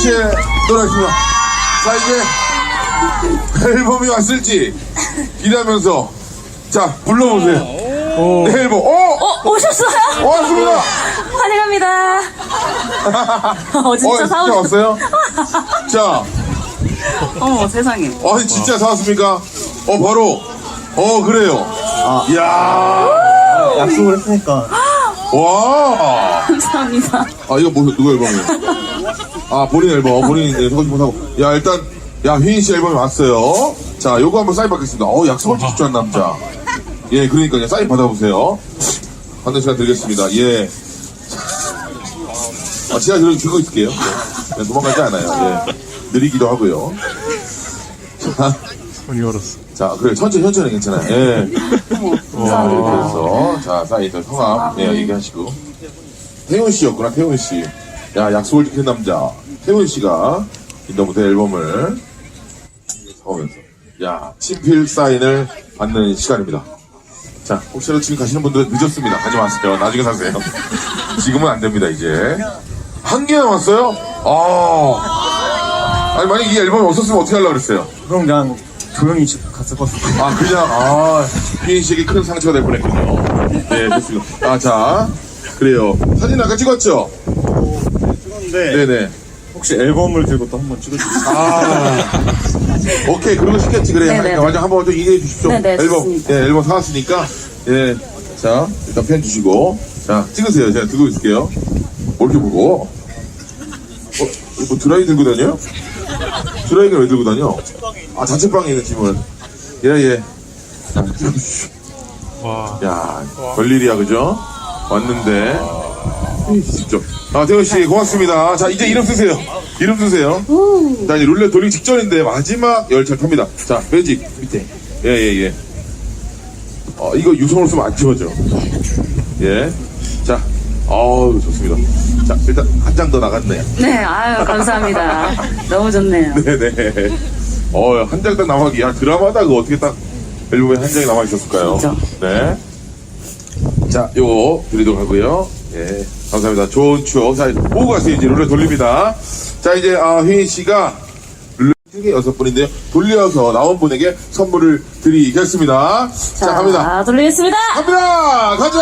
씨의 노래입니다. 자, 이제 앨범이 왔을지 기대하면서 자, 불러보세요. 네, 앨범. 오셨어요? 왔습니다. 환영합니다. 진짜 사오셨어요? 왔어요? 자, 어머, 세상에. 진짜 사왔습니까? 바로. 그래요. 이야. 약속을 했으니까. 와. 감사합니다. 이거 누구 앨범이에요? 본인 앨범. 본인 서고 싶은 하고. 야, 일단, 휘인 씨 앨범이 왔어요. 자, 요거 한번 사인 받겠습니다. 약속을 지킬 줄 아는 남자. 예, 그러니까요. 사인 받아보세요. 받는 시간 드리겠습니다. 예. 제가 들고 있을게요. 네, 도망가지 않아요. 예. 느리기도 하고요. 자. 손이 얼었어. 자, 그래. 천천히 괜찮아요. 예. 그래서, 자, 사인, 성함, 예, 얘기하시고. 태훈 씨였구나, 태훈 씨. 야, 약속을 지킨 남자. 태훈 씨가 인더무대 앨범을 사오면서. 친필 사인을 받는 시간입니다. 자, 혹시라도 지금 가시는 분들은 늦었습니다. 가지 마세요. 나중에 사세요. 지금은 안 됩니다, 이제. 한 개 남았어요? 아니, 만약 이 앨범이 없었으면 어떻게 하려고 그랬어요? 그럼 그냥 조용히 집 갔을 것 같아요. 휘인 씨에게 큰 상처가 될 뻔했군요. 네, 좋습니다. 자, 그래요. 사진 아까 찍었죠? 찍었는데 네네. 혹시 앨범을 들고 또 한번 찍어주세요. 오케이, 그런 거 시켰지. 그래. 네네. 맞아, 한번 좀 얘기해 주십시오. 네네, 앨범. 좋습니다. 예, 앨범 사왔으니까. 예. 자, 일단 펜 주시고. 자, 찍으세요. 제가 들고 있을게요. 뭘 이렇게 보고. 이거 드라이 들고 다녀요? 드라이기를 왜 들고 다녀? 자취방에 있는 짐을. 예. 자, 찍어주십시오. 야, 별일이야, 그죠? 왔는데. 직접. 태훈씨, 고맙습니다. 자, 이제 이름 쓰세요. 이름 쓰세요. 자, 이제 룰렛 돌리기 직전인데, 마지막 열차 탑니다. 자, 매직, 밑에. 예. 이거 유성으로 쓰면 안 지워져. 예. 자, 좋습니다. 자, 일단 한 장 더 나갔네요. 네, 감사합니다. 너무 좋네요. 네네. 한 장 딱 남아기. 드라마다 그거 어떻게 딱 앨범에 한 장이 남아있었을까요? 진짜. 네. 자, 요거 드리도록 하고요. 예. 감사합니다. 좋은 추억. 자, 보고 가세요. 이제 룰렛 돌립니다. 자, 이제, 휘인 씨가 룰렛 중에 6분인데요. 돌려서 나온 분에게 선물을 드리겠습니다. 자, 갑니다. 돌리겠습니다. 갑니다! 가자!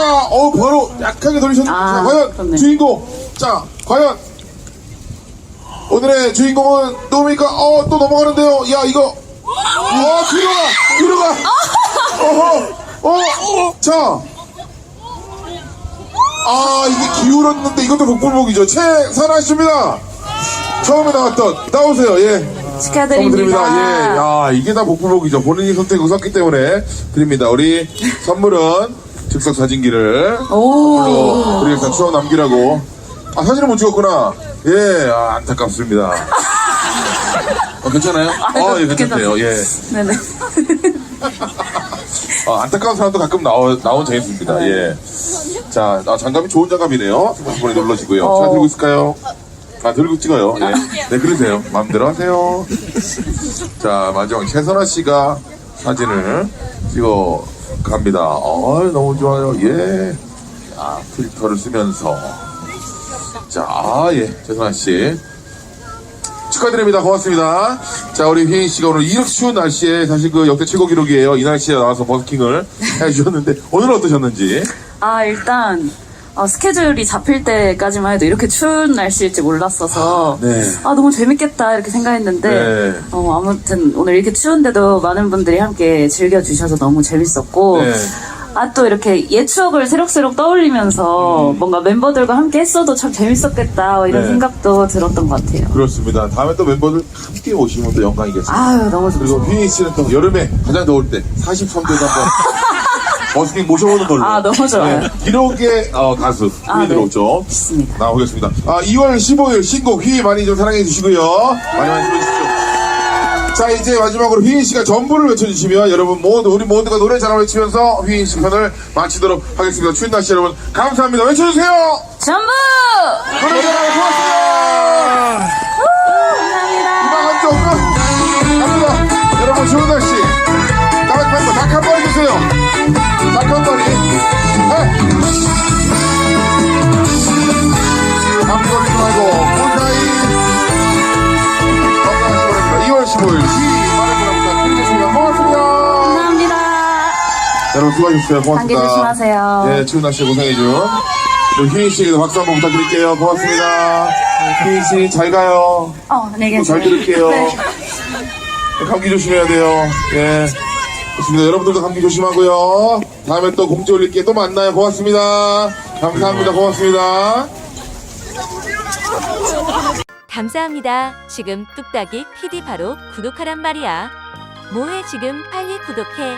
바로 약하게 돌리셨는데. 자, 과연 그렇네. 주인공. 자, 과연 오늘의 주인공은 누굽니까? 또 넘어가는데요. 야, 이거. 뒤로 가! 자. 이게 기울었는데 이것도 복불복이죠. 최선아 씨입니다. 처음에 나오세요. 예. 축하드립니다. 예. 이게 다 복불복이죠. 본인이 선택을 썼기 때문에 드립니다. 우리 선물은 즉석 사진기를 드리겠습니다. 추억 남기라고. 사진을 못 찍었구나. 예, 안타깝습니다. 괜찮아요? 예, 괜찮네요. 예. 네네. 안타까운 사람도 가끔 나온 재밌습니다. 예. 자, 장갑이 좋은 장갑이네요. 스마트폰에 눌러지고요. 잘 들고 있을까요? 들고 찍어요. 예. 네, 그러세요. 마음대로 하세요. 자, 마지막 최선아 씨가 사진을 찍어 갑니다. 너무 좋아요. 예. 필터를 쓰면서. 자, 예. 최선아 씨. 축하드립니다. 고맙습니다. 자, 우리 휘인 씨가 오늘 이렇게 추운 날씨에 사실 그 역대 최고 기록이에요. 이 날씨에 나와서 버스킹을 해주셨는데, 오늘은 어떠셨는지? 일단, 스케줄이 잡힐 때까지만 해도 이렇게 추운 날씨일지 몰랐어서, 네. 너무 재밌겠다, 이렇게 생각했는데, 네. 아무튼 오늘 이렇게 추운데도 많은 분들이 함께 즐겨주셔서 너무 재밌었고, 네. 또 이렇게 옛 추억을 새록새록 떠올리면서 뭔가 멤버들과 함께 했어도 참 재밌었겠다, 이런 네. 생각도 들었던 것 같아요. 그렇습니다. 다음에 또 멤버들 함께 오시면 또 영광이겠습니다. 너무 좋죠. 그리고 휘인 씨는 또 여름에 가장 더울 때 43도도 한번 버스킹 모셔보는 걸로. 너무 좋아요. 기록의 가수 휘인으로 네. 오죠. 좋습니다. 나오겠습니다. 2월 15일 신곡 휘인 많이 좀 사랑해 주시고요. 많이 들어주십시오. 자, 이제 마지막으로 휘인 씨가 전부를 외쳐주시면 여러분 우리 모두가 노래 잘 외치면서 휘인 씨 편을 마치도록 하겠습니다. 추운 날씨 여러분 감사합니다. 외쳐주세요. 전부! 노래 잘하고 고맙습니다. 감사합니다. 이만 한쪽 끝. 갑니다. 여러분 추운 날씨 닭 한 마리 주세요. 닭 한 마리. 닭 걸리지 말고 꿀타이 수고하셨어요. 감기 고맙습니다. 조심하세요. 예, 추운 날씨에 고생해준. 우리 휘인 씨에게도 박수 한번 부탁드릴게요. 고맙습니다. 휘인 씨, 잘 가요. 안녕히 또 잘 계세요. 들을게요. 네. 감기 조심해야 돼요. 예. 좋습니다. 여러분들도 감기 조심하고요. 다음에 또 공지 올릴게 또 만나요. 고맙습니다. 감사합니다. 고맙습니다. 감사합니다. 지금 뚝딱이 PD 바로 구독하란 말이야. 뭐해 지금 빨리 구독해.